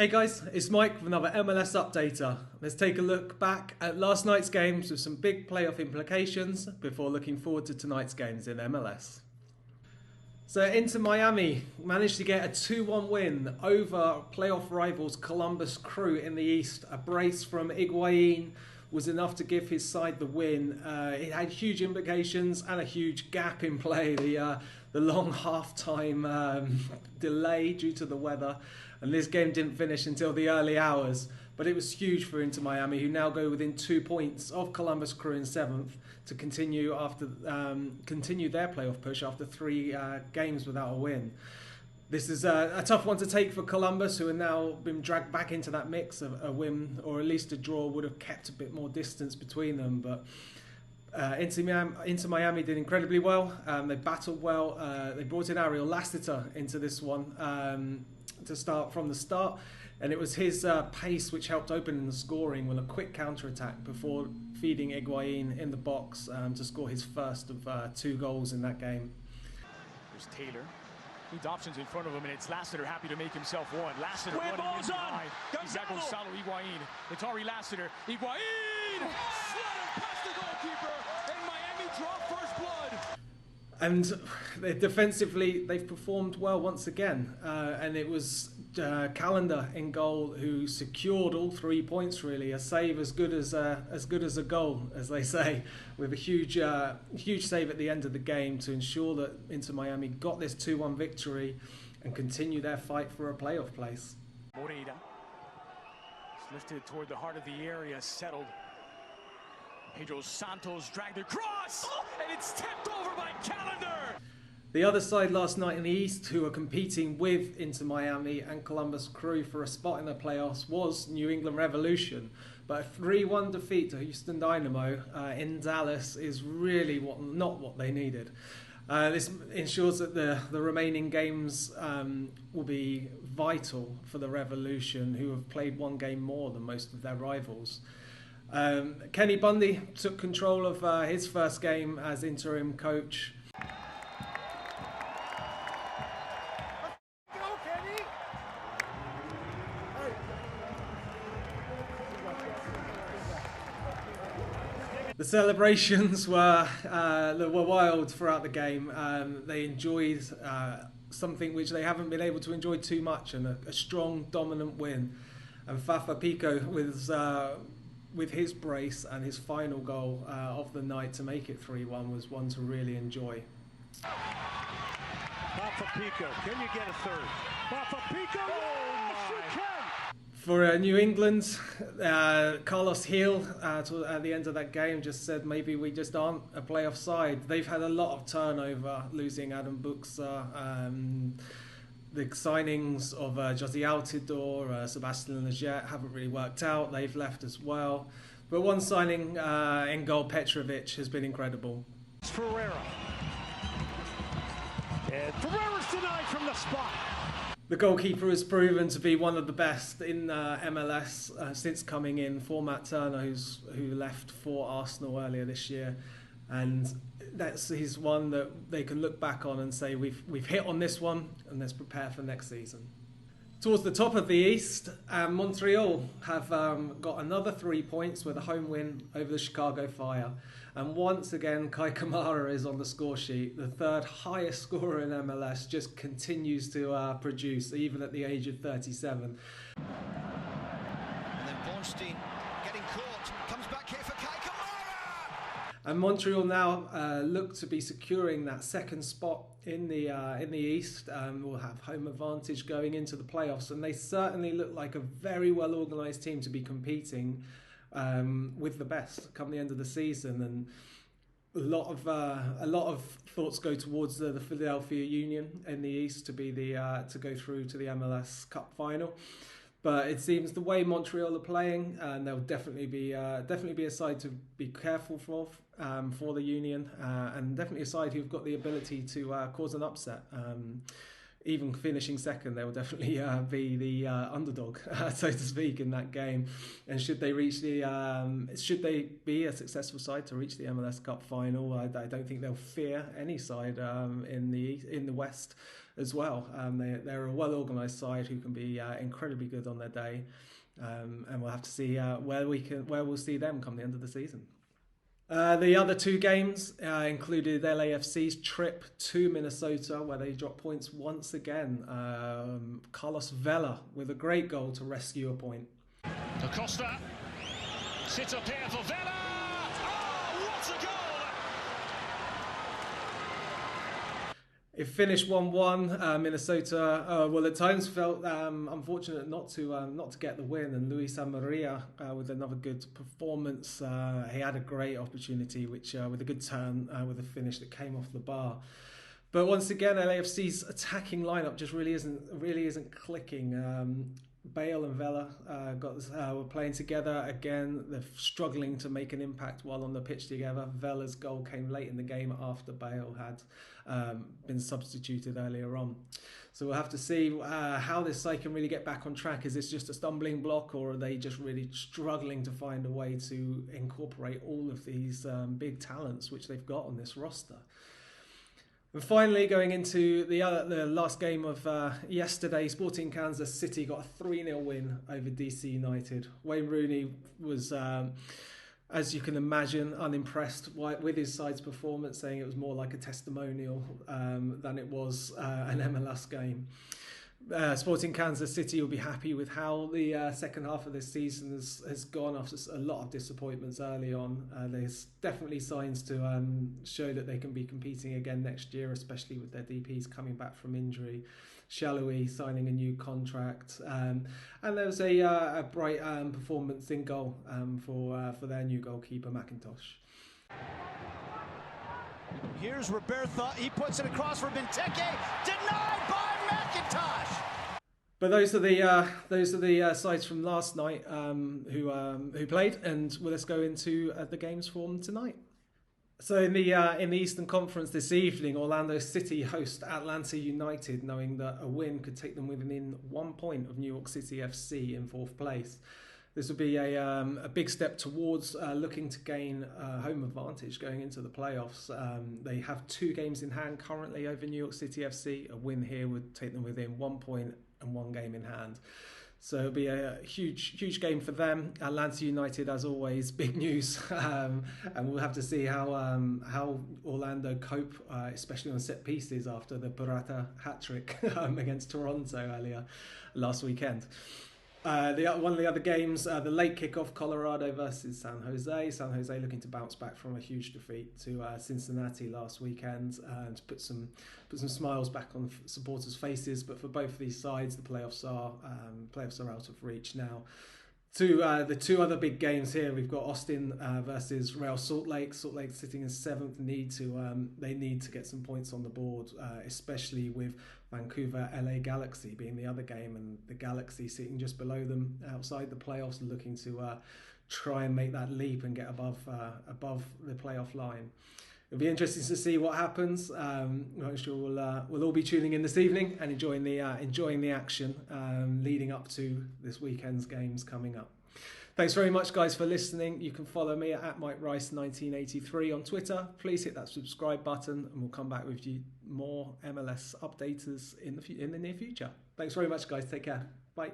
Hey guys, it's Mike with another MLS Updater. Let's take a look back at last night's games with some big playoff implications before looking forward to tonight's games in MLS. So Inter Miami managed to get a 2-1 win over playoff rivals Columbus Crew in the East. A brace from Higuain was enough to give his side the win. It had huge implications and a huge gap in play. The long half-time delay due to the weather, and this game didn't finish until the early hours. But it was huge for Inter Miami, who now go within 2 points of Columbus Crew in 7th to continue their playoff push after 3 games without a win. This is a tough one to take for Columbus, who have now been dragged back into that mix. A win or at least a draw would have kept a bit more distance between them. But Inter Miami did incredibly well. They battled well. They brought in Ariel Lassiter into this one to start from the start. And it was his pace which helped open in the scoring with a quick counter-attack before feeding Higuain in the box to score his first of 2 goals in that game. There's Taylor. Needs options in front of him, and it's Lassiter happy to make himself one. Lassiter running in behind. He's got Gonzalo Higuain. Atari Lassiter. Higuain! Slid past the goalkeeper, and Miami draw first blood. And defensively, they've performed well once again. And it was Callender in goal who secured all 3 points. Really, a save as good as a goal, as they say, with a huge save at the end of the game to ensure that Inter Miami got this 2-1 victory and continue their fight for a playoff place. Moreira is lifted toward the heart of the area, settled. Pedro Santos dragged across, and it's tipped over by Callender. The other side last night in the East, who are competing with Inter Miami and Columbus Crew for a spot in the playoffs, was New England Revolution. But a 3-1 defeat to Houston Dynamo in Dallas is really not what they needed. This ensures that the remaining games will be vital for the Revolution, who have played 1 game more than most of their rivals. Kenny Bundy took control of his first game as interim coach. The celebrations were wild throughout the game. They enjoyed something which they haven't been able to enjoy too much, and a strong, dominant win. And Fafa Pico with his brace and his final goal of the night to make it 3-1 was one to really enjoy. Fafa Pico, can you get a third? Fafa Pico, yes, you can! For New England, Carlos Heel at the end of that game just said maybe we just aren't a playoff side. They've had a lot of turnover, losing Adam Buxa. The signings of Josie Altidore, Sebastian Lletget haven't really worked out. They've left as well. But one signing in goal, Petrovic, has been incredible. It's Ferreira. And Ferreira's denied from the spot. The goalkeeper has proven to be one of the best in MLS since coming in, for Matt Turner, who left for Arsenal earlier this year. And he's one that they can look back on and say we've hit on this one, and let's prepare for next season. Towards the top of the East, Montreal have got another 3 points with a home win over the Chicago Fire. And once again, Kai Kamara is on the score sheet. The 3rd highest scorer in MLS just continues to produce, even at the age of 37. And then Bornstein getting caught, comes back here for Kai Kamara! And Montreal now look to be securing that 2nd spot in the East. Will have home advantage going into the playoffs, and they certainly look like a very well organised team to be competing with the best come the end of the season. And a lot of thoughts go towards the Philadelphia Union in the East to be to go through to the MLS Cup final. But it seems the way Montreal are playing, and they'll definitely be a side to be careful for the Union, and definitely a side who've got the ability to cause an upset. Even finishing 2nd, they will definitely be the underdog, so to speak, in that game. And should they be a successful side to reach the MLS Cup final, I don't think they'll fear any side in the West, as well. They're a well-organised side who can be incredibly good on their day, and we'll have to see where we'll see them come the end of the season. The other two games included LAFC's trip to Minnesota, where they dropped points once again. Carlos Vela with a great goal to rescue a point. Acosta sits up here for Vela. Oh, what a goal! It finished 1-1. Minnesota, well, at times felt unfortunate not to get the win. And Luis Amarilla with another good performance. He had a great opportunity, which with a good turn, with a finish that came off the bar. But once again, LAFC's attacking lineup just really isn't clicking. Bale and Vela were playing together again. They're struggling to make an impact while on the pitch together. Vela's goal came late in the game after Bale had been substituted earlier on. So we'll have to see how this side can really get back on track. Is this just a stumbling block, or are they just really struggling to find a way to incorporate all of these big talents which they've got on this roster? And finally, going into the last game of yesterday, Sporting Kansas City got a 3-0 win over DC United. Wayne Rooney was, as you can imagine, unimpressed with his side's performance, saying it was more like a testimonial than it was an MLS game. Sporting Kansas City will be happy with how the second half of this season has gone after a lot of disappointments early on. There's definitely signs to show that they can be competing again next year, especially with their DPs coming back from injury. Shallowy signing a new contract, and there was a bright performance in goal for their new goalkeeper, McIntosh. Here's Roberto. He puts it across for Benteke. Denied by McIntosh. But those are the sides from last night who played, and let's go into the games for them tonight. So in the Eastern Conference this evening, Orlando City host Atlanta United, knowing that a win could take them within 1 point of New York City FC in fourth place. This would be a big step towards looking to gain home advantage going into the playoffs. They have 2 games in hand currently over New York City FC. A win here would take them within 1 point and 1 game in hand. So it'll be a huge game for them. Atlanta United, as always, big news, and we'll have to see how Orlando cope, especially on set pieces after the Barata hat-trick against Toronto earlier last weekend. One of the other games, the late kickoff, Colorado versus San Jose. San Jose looking to bounce back from a huge defeat to Cincinnati last weekend and to put some smiles back on supporters' faces. But for both of these sides, the playoffs are out of reach now. The 2 other big games here, we've got Austin versus Real Salt Lake. Salt Lake sitting in 7th, they need to get some points on the board, especially with Vancouver LA Galaxy being the other game, and the Galaxy sitting just below them outside the playoffs, looking to try and make that leap and get above the playoff line. It'll be interesting to see what happens. I'm sure we'll all be tuning in this evening and enjoying the action leading up to this weekend's games coming up. Thanks very much, guys, for listening. You can follow me at MikeRice1983 on Twitter. Please hit that subscribe button, and we'll come back with you more MLS updaters in the near future. Thanks very much, guys. Take care. Bye.